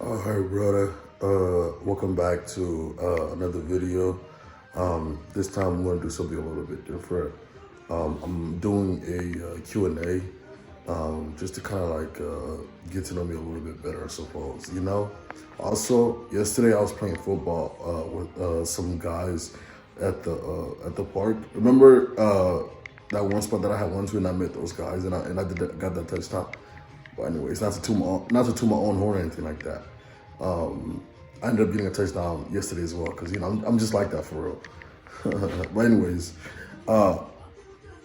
All right, brother. Welcome back to another video. This time I'm going to do something a little bit different. I'm doing a Q&A just to kind of get to know me a little bit better, I suppose. Also, yesterday I was playing football with some guys at the park. Remember that one spot that I had went to, and I met those guys, and got that touchdown. But anyways, not to toot my own horn or anything like that. I ended up getting a touchdown yesterday as well because I'm just like that for real. But anyways, I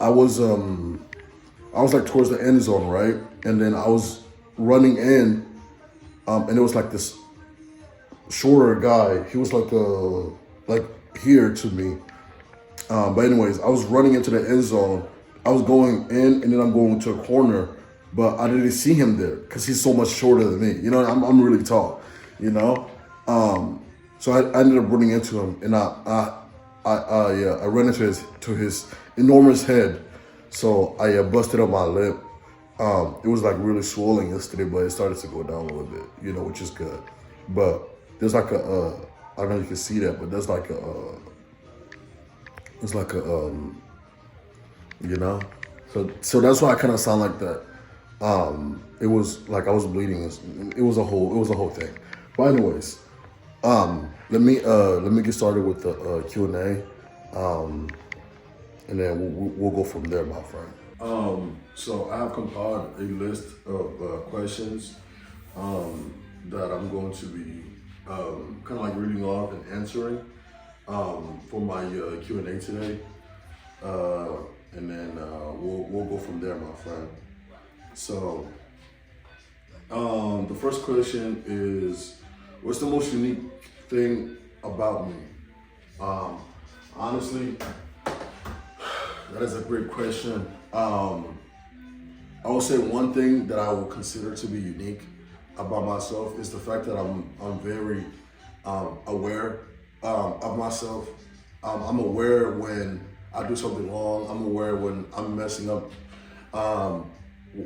was like towards the end zone, right, and then I was running in, and it was like this shorter guy. He was like here to me. But anyways, I was running into the end zone. I was going in, and then I'm going to a corner, but I didn't see him there because he's so much shorter than me. I'm really tall. So I ended up running into him, and I ran into his enormous head. So I busted up my lip. It was like really swollen yesterday, but it started to go down a little bit, which is good. But there's like I don't know if you can see that, but there's like so that's why I kind of sound like that. It was like I was bleeding. It was a whole thing. But anyways, let me get started with the Q&A, and then we'll go from there, my friend. So I have compiled a list of questions that I'm going to be kind of like reading off and answering for my Q&A today, and then we'll go from there, my friend. So the first question is, what's the most unique thing about me? Honestly, that is a great question. I would say one thing that I will consider to be unique about myself is the fact that I'm very aware of myself. I'm aware when I do something wrong. I'm aware when I'm messing up. I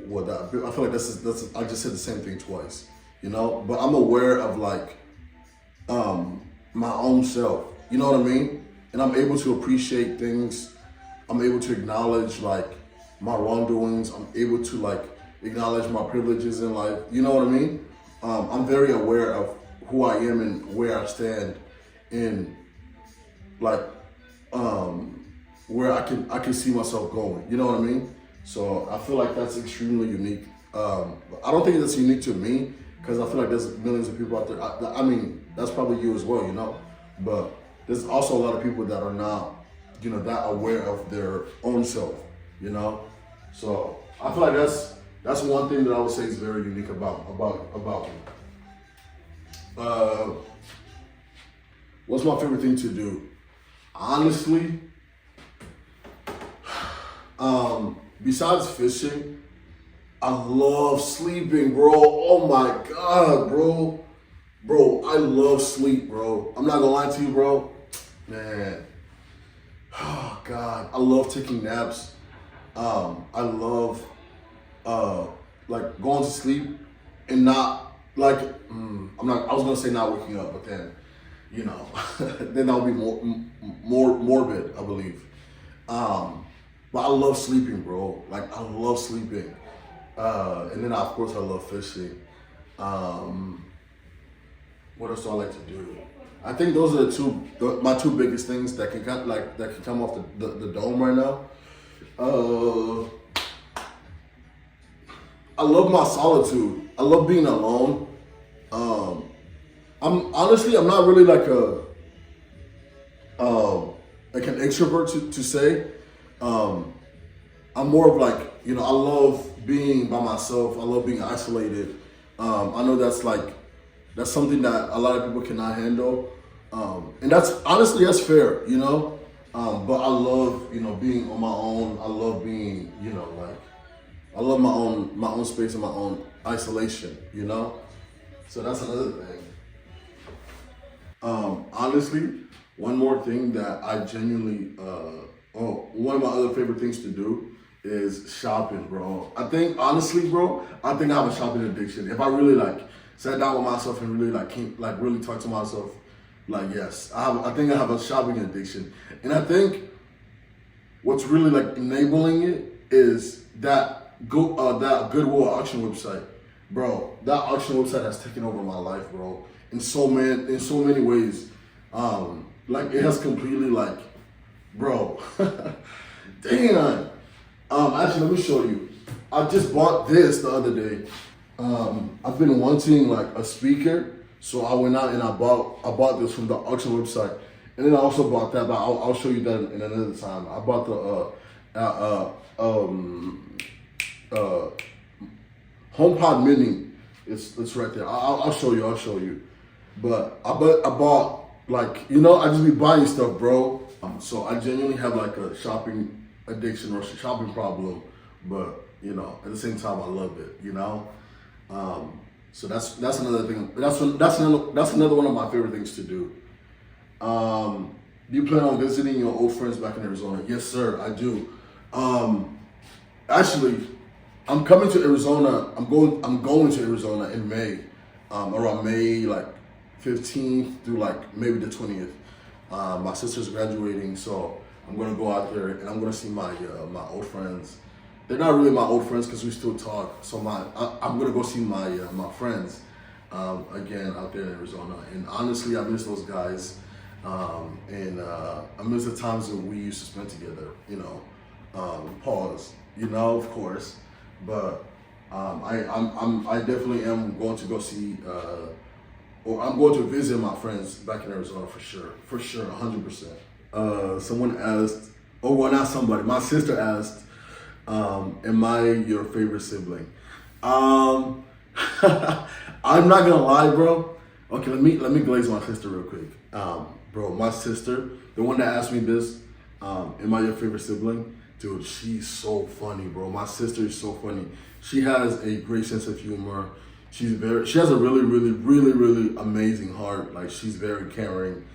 feel like that's I just said the same thing twice, but I'm aware of my own self, you know what I mean? And I'm able to appreciate things. I'm able to acknowledge my wrongdoings. I'm able to acknowledge my privileges in life, you know what I mean? I'm very aware of who I am and where I stand in where I can see myself going, you know what I mean? So I feel like that's extremely unique. I don't think that's unique to me because I feel like there's millions of people out there. I mean, that's probably you as well, but there's also a lot of people that are not, that aware of their own self, So I feel like that's one thing that I would say is very unique about me. What's my favorite thing to do? Honestly, besides fishing, I love sleeping, bro. Oh my God, bro. Bro, I love sleep, bro. I'm not gonna lie to you, bro. Man. Oh God, I love taking naps. I love going to sleep and not I was gonna say not waking up, but then then that would be more morbid, I believe. But I love sleeping, bro. I love sleeping. And then of course I love fishing. What else do I like to do? I think those are my two biggest things that can come off the dome right now. I love my solitude. I love being alone. I'm not really an extrovert to say. I'm more of I love being by myself. I love being isolated. I know that's something that a lot of people cannot handle. And that's fair, but I love, being on my own. I love being, I love my own space and my own isolation, So that's another thing. Honestly, one more thing that I genuinely, one of my other favorite things to do is shopping, bro. I think honestly, bro, I have a shopping addiction. If I really sat down with myself and really really talked to myself. Like, yes, I think I have a shopping addiction, and I think what's really like enabling it is that that Goodwill auction website, bro. That auction website has taken over my life, bro, in so many ways. Like it has completely like, bro, damn. Actually, let me show you. I just bought this the other day. I've been wanting like a speaker, so I went out and I bought this from the auction website, and then I also bought that. But I'll show you that in another time. I bought the HomePod Mini. It's right there. I'll show you. I'll show you. But I bought like, you know, I just be buying stuff, bro. So I genuinely have like a shopping addiction or shopping problem, but you know, at the same time I love it, you know. So that's another thing. That's another one of my favorite things to do. Do you plan on visiting your old friends back in Arizona? Yes, sir, I do. Actually, I'm coming to Arizona. I'm going to Arizona in May, around May like 15th through like maybe the 20th. My sister's graduating, so I'm gonna go out there and I'm gonna see my old friends. They're not really my old friends because we still talk. So I'm gonna go see my friends again out there in Arizona. And honestly, I miss those guys, and I miss the times that we used to spend together. You know, pause. You know, of course, but I definitely am going to go see. Or I'm going to visit my friends back in Arizona for sure, 100%. Someone asked, or well, not somebody. My sister asked, "Am I your favorite sibling?" I'm not gonna lie, bro. Okay, let me glaze my sister real quick. Bro, my sister, the one that asked me this, "Am I your favorite sibling?" Dude, she's so funny, bro. My sister is so funny. She has a great sense of humor. She has a really amazing heart. Like, she's very caring.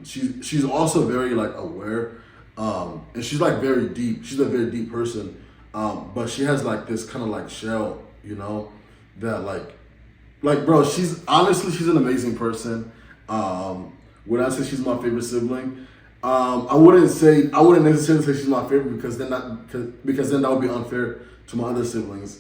She's also very like aware. And she's like very deep. She's a very deep person. But she has like this kind of like shell, you know, that like bro, she's an amazing person. Would I say she's my favorite sibling? I wouldn't necessarily say she's my favorite because then that would be unfair to my other siblings.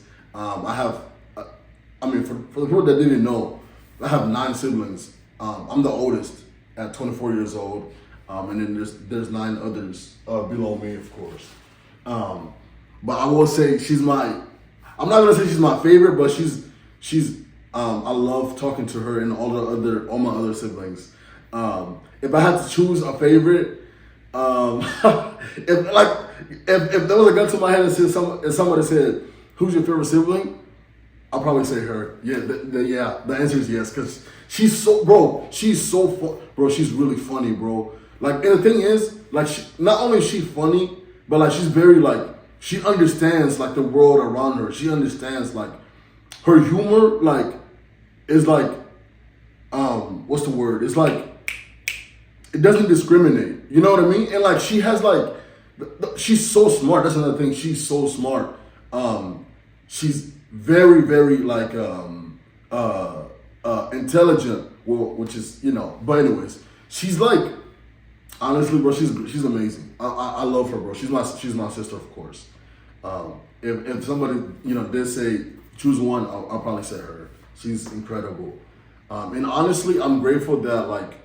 For the people that didn't know, I have 9 siblings. I'm the oldest at 24 years old, and then there's 9 others below me, of course. But I will say I'm not gonna say she's my favorite, but she's I love talking to her and all my other siblings. If I had to choose a favorite, if there was a gun to my head and somebody said, "Who's your favorite sibling?" I'll probably say her. Yeah, the answer is yes, because she's really funny, bro. Like, and the thing is, like, not only is she funny, but like, she's very like, she understands like the world around her. She understands like, her humor like, is like, what's the word? It's like, it doesn't discriminate. You know what I mean? And like, she has like, she's so smart. That's another thing. She's so smart. She's very like intelligent, which is, you know. But anyways, she's like, honestly, bro, she's amazing. I love her, bro. She's my sister, of course. If somebody, you know, did say choose one, I'll probably say her. She's incredible. And honestly, I'm grateful that like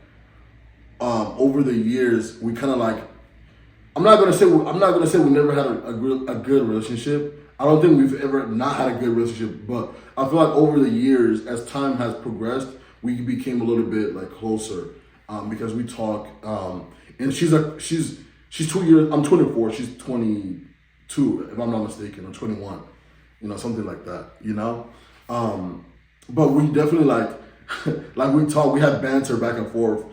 over the years we kind of like, I'm not gonna say we never had a good relationship. I don't think we've ever not had a good relationship, but I feel like over the years, as time has progressed, we became a little bit like closer because we talk. And she's 2 years. I'm 24. She's 22, if I'm not mistaken, or 21. You know, something like that. You know, but we definitely like like we talk. We have banter back and forth.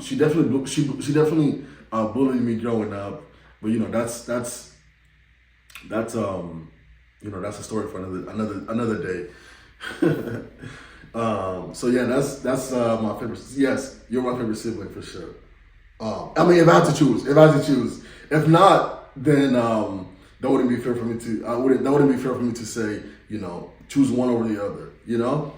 She definitely bullied me growing up, but you know that's you know, that's a story for another day. So yeah, that's my favorite. Yes, you're my favorite sibling for sure. I mean, if I had to choose, if not, then that wouldn't be fair for me to. That wouldn't be fair for me to say, you know, choose one over the other. You know.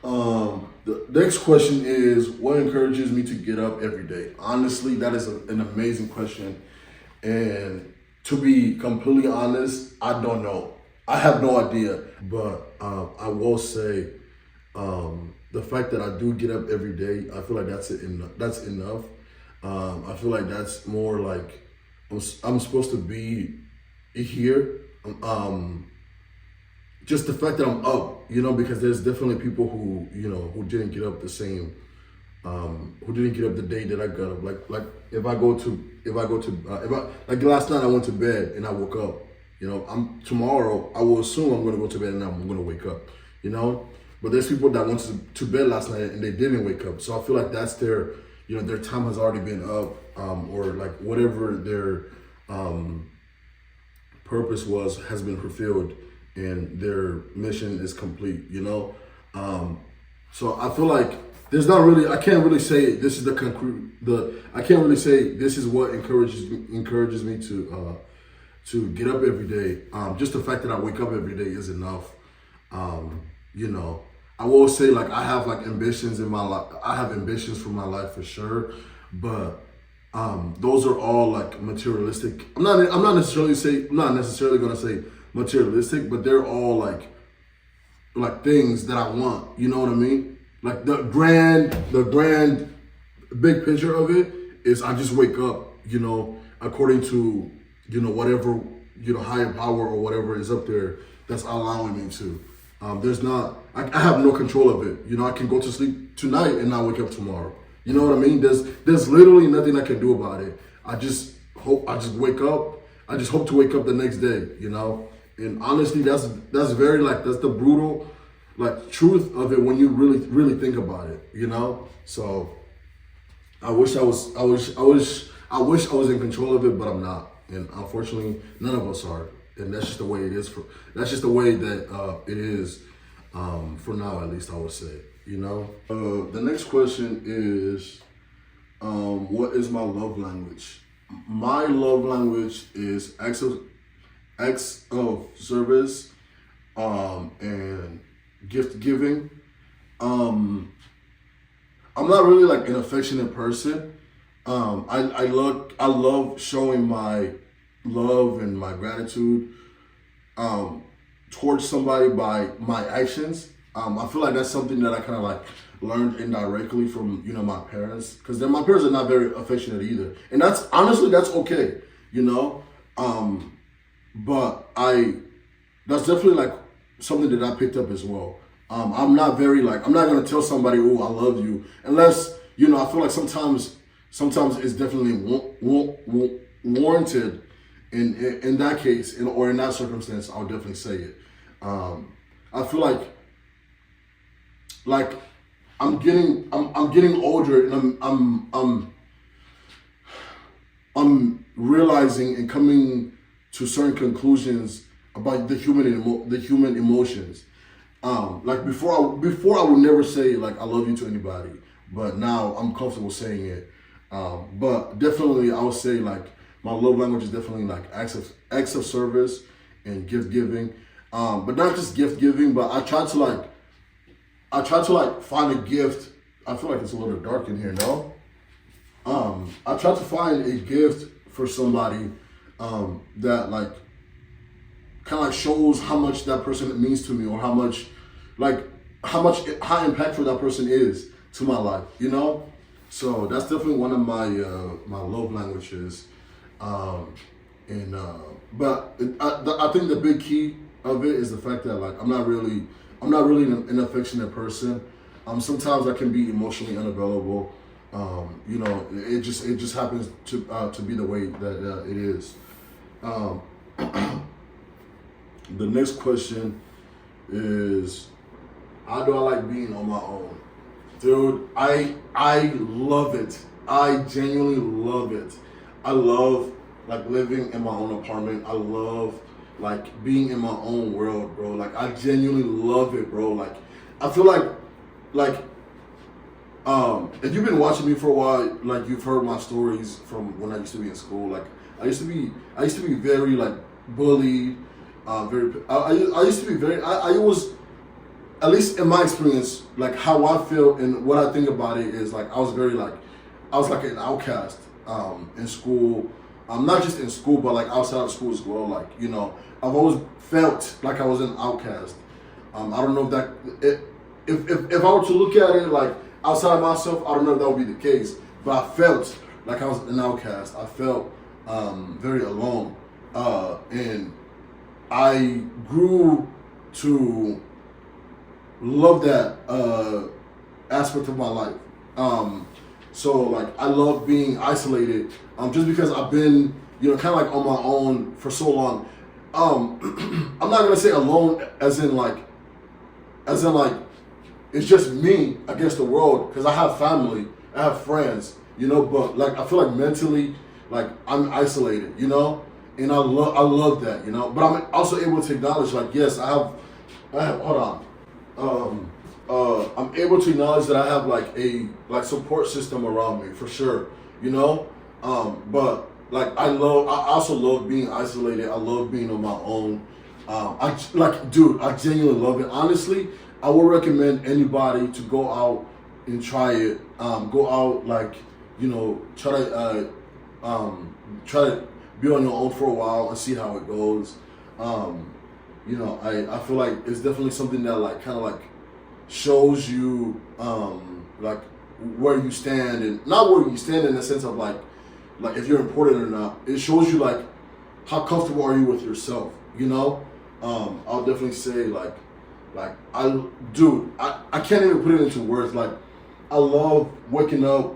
The next question is, what encourages me to get up every day? Honestly, that is an amazing question. And to be completely honest, I don't know. I have no idea. But I will say, the fact that I do get up every day, I feel like that's enough. I feel like that's more like I'm supposed to be here. Just the fact that I'm up, because there's definitely people who didn't get up the same, who didn't get up the day that I got up. Like if I go to like last night I went to bed and I woke up. Tomorrow I will assume I'm gonna go to bed and I'm gonna wake up. But there's people that went to bed last night and they didn't wake up. So I feel like that's their time has already been up, or like whatever their purpose has been fulfilled and their mission is complete. So I feel like there's not really, I can't really say this is I can't really say this is what encourages me to get up every day. Just the fact that I wake up every day is enough. I will say, like, I have like ambitions in my life. I have ambitions for my life for sure, but those are all like materialistic. I'm not necessarily gonna say materialistic, but they're all like things that I want. You know what I mean? Like the grand big picture of it is I just wake up, according to whatever higher power or whatever is up there that's allowing me to. I have no control of it. I can go to sleep tonight and not wake up tomorrow. You know what I mean? There's literally nothing I can do about it. I just wake up. I just hope to wake up the next day, And honestly, that's very that's the brutal truth of it when you really think about it, So I wish I was in control of it, but I'm not. And unfortunately, none of us are. And that's just the way it is. That's just the way that it is for now, at least I would say. The next question is, what is my love language? My love language is acts of service, and gift giving. I'm not really like an affectionate person. I love showing my love and my gratitude towards somebody by my actions. I feel like that's something that I kind of like learned indirectly from my parents, because then my parents are not very affectionate either, and that's okay, but that's definitely like something that I picked up as well. I'm not gonna tell somebody, "Oh, I love you," unless I feel like sometimes it's definitely warranted. In that case, or in that circumstance, I'll definitely say it. I feel like I'm getting older, and I'm realizing and coming to certain conclusions about the human emotions. Like before I would never say like I love you to anybody, but now I'm comfortable saying it. But definitely I would say like my love language is definitely like acts of service and gift giving. But not just gift giving, but I try to find a gift. I feel like it's a little dark in here, no? I try to find a gift for somebody that like kind of like shows how much that person means to me, or how impactful that person is to my life, So that's definitely one of my love languages. But I think the big key of it is the fact that like I'm not really an affectionate person. Sometimes I can be emotionally unavailable. It just happens to be the way that it is. The next question is, how do I like being on my own? Dude, I love it. I genuinely love it. I love like living in my own apartment. I love like being in my own world, bro. Like I genuinely love it, bro. Like I feel like if you've been watching me for a while, like you've heard my stories from when I used to be in school. Like I used to be very like bullied. I used to be very. at least in my experience, like how I feel and what I think about it is like I was like an outcast in school. Not just in school, but like outside of school as well. Like, you know, I've always felt like I was an outcast. I don't know if if I were to look at it like outside of myself, I don't know if that would be the case. But I felt like I was an outcast. I felt very alone, and I grew to love that aspect of my life. So like I love being isolated, just because I've been, you know, kind of like on my own for so long. I'm not gonna say alone as in like it's just me against the world, because I have family, I have friends, you know, but like I feel like mentally, like I'm isolated, you know, and I love that, you know. But I'm also able to acknowledge, like, yes, I have hold on. I'm able to acknowledge that I have like a support system around me for sure, you know. But like I also love being isolated. I love being on my own. Dude, I genuinely love it. Honestly, I would recommend anybody to go out and try it. Go out, like, you know, try to be on your own for a while and see how it goes. You know, I feel like it's definitely something that like kind of like shows you like where you stand, and not where you stand in the sense of like if you're important or not. It shows you like how comfortable are you with yourself, you know. I'll definitely say like I can't even put it into words. Like I love waking up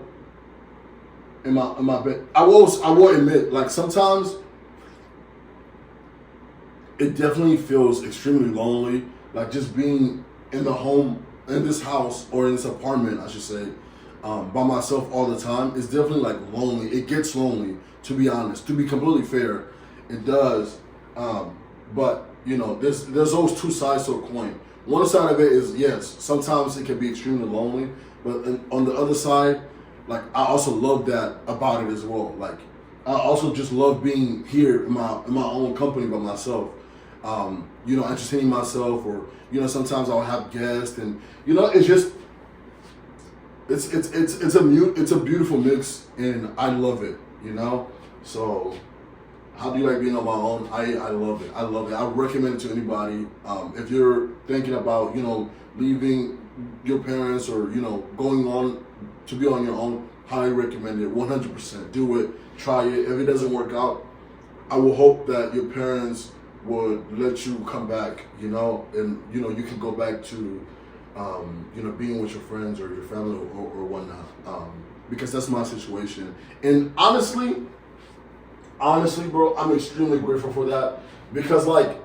in my bed. I will admit, like sometimes it definitely feels extremely lonely, like just being in this house or in this apartment, I should say, by myself all the time. It's definitely like lonely. It gets lonely, to be honest. To be completely fair, it does. But you know, there's those two sides to a coin. One side of it is, yes, sometimes it can be extremely lonely, but on the other side, like I also love that about it as well. Like I also just love being here in my own company by myself. You know, entertaining myself, or you know, sometimes I'll have guests, and you know, it's just it's a beautiful mix, and I love it. You know, so how do you like being on my own? I love it. I love it. I recommend it to anybody. If you're thinking about, you know, leaving your parents, or you know, going on to be on your own, highly recommend it. 100%. Do it. Try it. If it doesn't work out, I will hope that your parents would let you come back, you know, and you know, you can go back to you know, being with your friends or your family or whatnot, because that's my situation. And honestly, bro, I'm extremely grateful for that, because like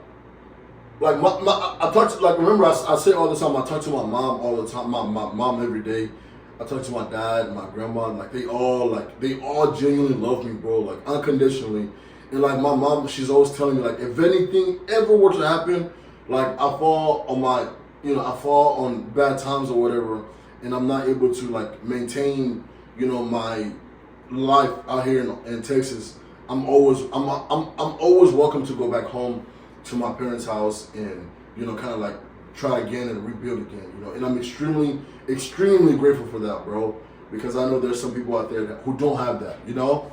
I talk to, like, remember I say all the time, I talk to my mom all the time, my mom every day. I talk to my dad and my grandma, like they all genuinely love me, bro, like unconditionally. And like my mom, she's always telling me, like, if anything ever were to happen, like I fall on bad times or whatever, and I'm not able to like maintain, you know, my life out here in Texas, I'm always welcome to go back home to my parents' house and, you know, kind of like try again and rebuild again, you know. And I'm extremely grateful for that, bro, because I know there's some people out there who don't have that, you know.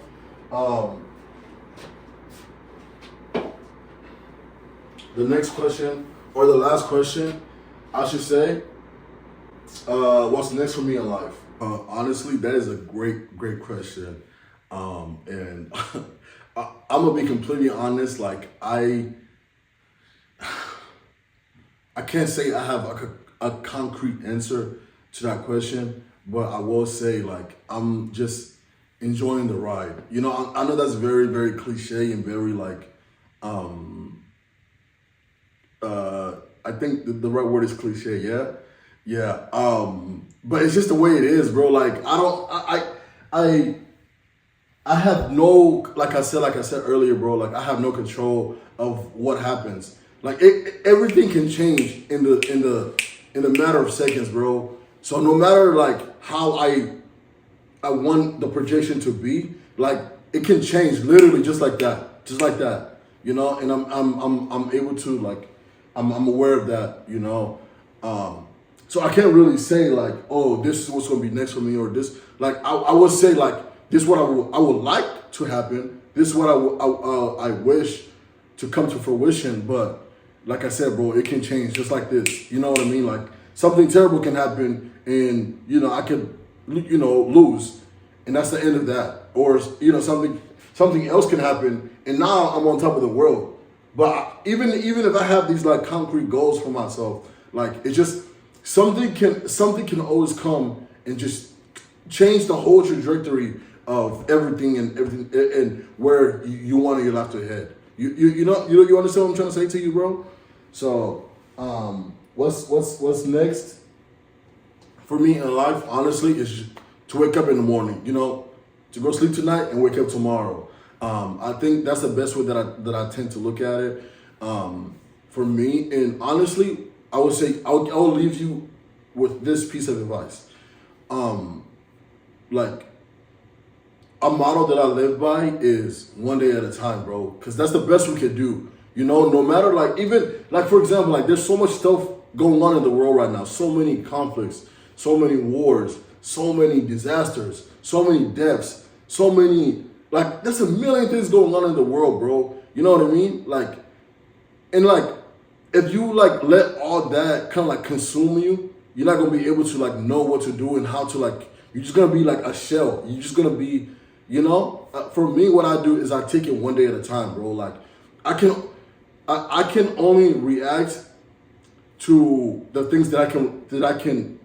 The next question, or the last question, I should say, what's next for me in life? Honestly, that is a great question. And I'm gonna be completely honest. Like I can't say I have like a concrete answer to that question, but I will say, like, I'm just enjoying the ride. You know, I know that's very, very cliche and very like, I think the right word is cliche. Yeah. But it's just the way it is, bro. Like I have no, like I said earlier, bro, like I have no control of what happens. Like everything can change in the matter of seconds, bro. So no matter like how I want the projection to be, like it can change literally just like that, you know. And I'm able to, like, I'm aware of that, you know. So I can't really say like, oh, this is what's gonna be next for me, or this. Like I would say like this is what I would like to happen. This is what I wish to come to fruition. But like I said, bro, it can change just like this. You know what I mean? Like something terrible can happen, and I could lose, and that's the end of that. Or something else can happen, and now I'm on top of the world. But even if I have these like concrete goals for myself, like it's just something can always come and just change the whole trajectory of everything and where you want your life to head. You understand what I'm trying to say to you, bro? So what's next for me in life, honestly, is to wake up in the morning. To go sleep tonight and wake up tomorrow. I think that's the best way that I tend to look at it. For me, and honestly, I would say I'll leave you with this piece of advice. Like a motto that I live by is one day at a time, bro. Because that's the best we could do. No matter even for example, there's so much stuff going on in the world right now. So many conflicts, so many wars, so many disasters, so many deaths, so many there's a million things going on in the world, bro. You know what I mean? If you let all that kind of consume you, you're not gonna be able to know what to do and how to you're just gonna be like a shell. You're just gonna be, for me, what I do is I take it one day at a time, bro. I can only react to the things that I can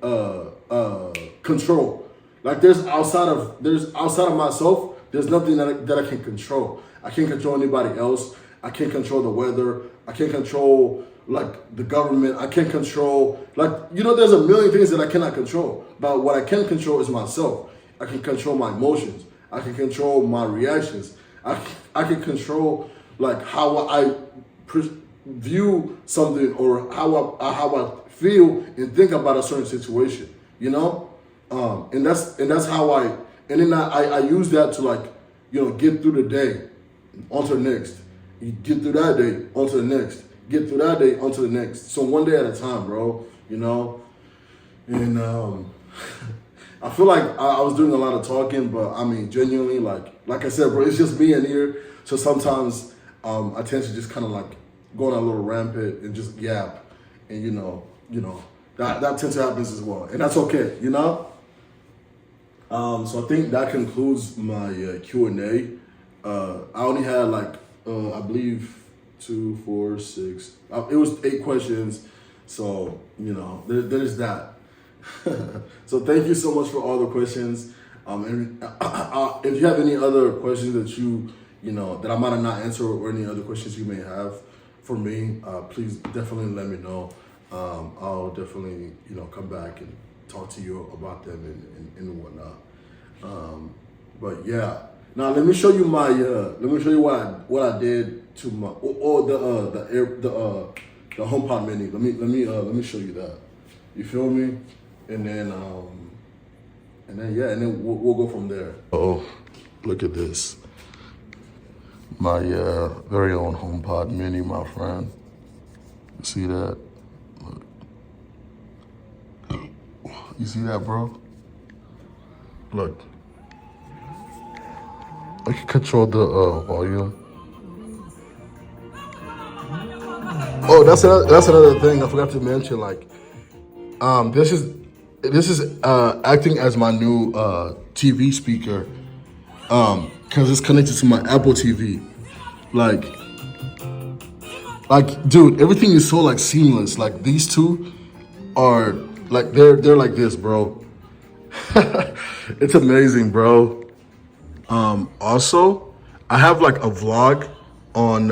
control. There's outside of myself. There's nothing that I can control. I can't control anybody else. I can't control the weather. I can't control the government. I can't control there's a million things that I cannot control. But what I can control is myself. I can control my emotions. I can control my reactions. I can control how I view something or how I feel and think about a certain situation. And that's how I use that to get through the day, onto the next. You get through that day, onto the next. Get through that day, onto the next. So one day at a time, bro. And I feel like I was doing a lot of talking, but I mean, genuinely, like I said, bro, it's just me in here. So sometimes I tend to just kind of go on a little rampant and just yap, and that tends to happen as well, and that's okay, So I think that concludes my Q&A. I only had I believe 2, 4, 6. It was 8 questions. So there's that. So thank you so much for all the questions. And if you have any other questions that I might have not answered, or any other questions you may have for me, please definitely let me know. I'll definitely come back and talk to you about them and whatnot. But yeah, now let me show you what I did to my the HomePod Mini. Let me show you that. You feel me? And then we'll go from there. Oh, look at this. My very own HomePod Mini, my friend. You see that? Look. You see that, bro? Look. I can control the volume. Oh, that's another thing I forgot to mention. This is acting as my new TV speaker. Cause it's connected to my Apple TV. Dude, everything is so seamless. These two are they're like this, bro. It's amazing, bro. Also, I have a vlog on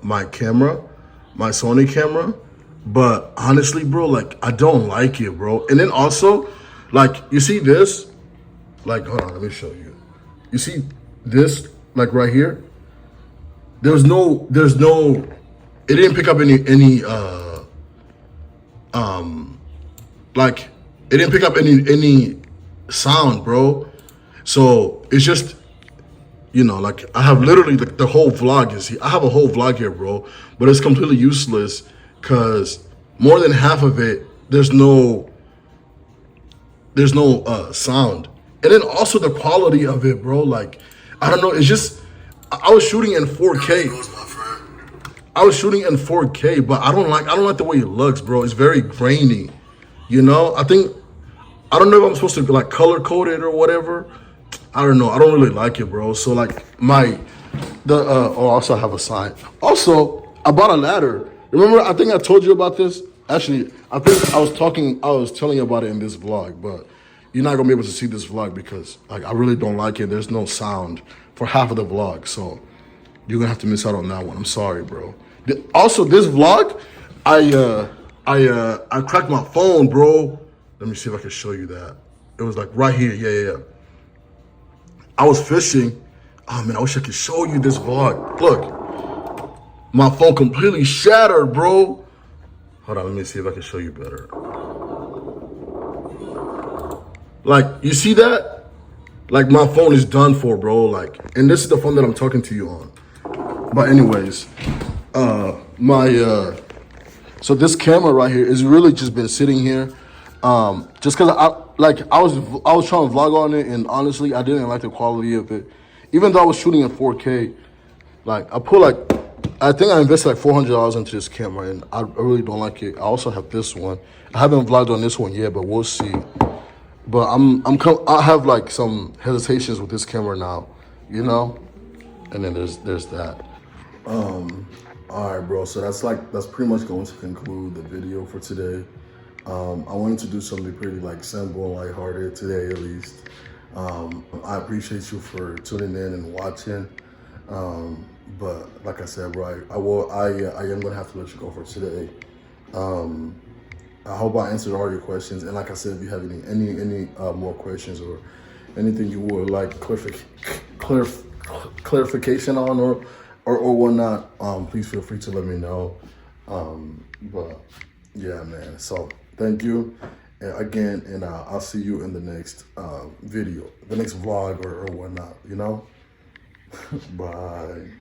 my camera, my Sony camera, but honestly, bro, I don't like it, bro. And then also, you see this? Hold on, let me show you. You see this, right here? There's no, it didn't pick up any, it didn't pick up any sound, bro. So it's just, I have literally the whole vlog is here. I have a whole vlog here, bro, but it's completely useless because more than half of it, there's no there's no sound. And then also the quality of it, bro. Like, I don't know. It's just I was shooting in 4K. I was shooting in 4K, but I don't like the way it looks, bro. It's very grainy. You know, I don't know if I'm supposed to like color code it or whatever. I don't know. I don't really like it, bro. So like also I have a sign. Also, I bought a ladder. Remember, I think I told you about this. Actually, I think I was telling you about it in this vlog, but you're not gonna be able to see this vlog because like I really don't like it. There's no sound for half of the vlog, so you're gonna have to miss out on that one. I'm sorry, bro. Also, this vlog, I cracked my phone, bro. Let me see if I can show you that. It was like right here. Yeah. I was fishing. Oh man, I wish I could show you this vlog. Look, my phone completely shattered, bro. Hold on, let me see if I can show you better. Like, you see that? Like, my phone is done for, bro. Like, and this is the phone that I'm talking to you on. But anyways, so this camera right here is really just been sitting here. Just cause I was trying to vlog on it, and honestly, I didn't like the quality of it. Even though I was shooting in 4K, like I think I invested like $400 into this camera, and I really don't like it. I also have this one. I haven't vlogged on this one yet, but we'll see. But I have like some hesitations with this camera now, you know. And then there's that. All right, bro. So that's pretty much going to conclude the video for today. I wanted to do something pretty like simple and lighthearted today, at least. I appreciate you for tuning in and watching. But like I said, bro, I am gonna have to let you go for today. I hope I answered all your questions. And like I said, if you have any more questions or anything you would like clarification on or whatnot, please feel free to let me know. But yeah, man. So thank you again, and I'll see you in the next video, the next vlog or whatnot. You know. Bye.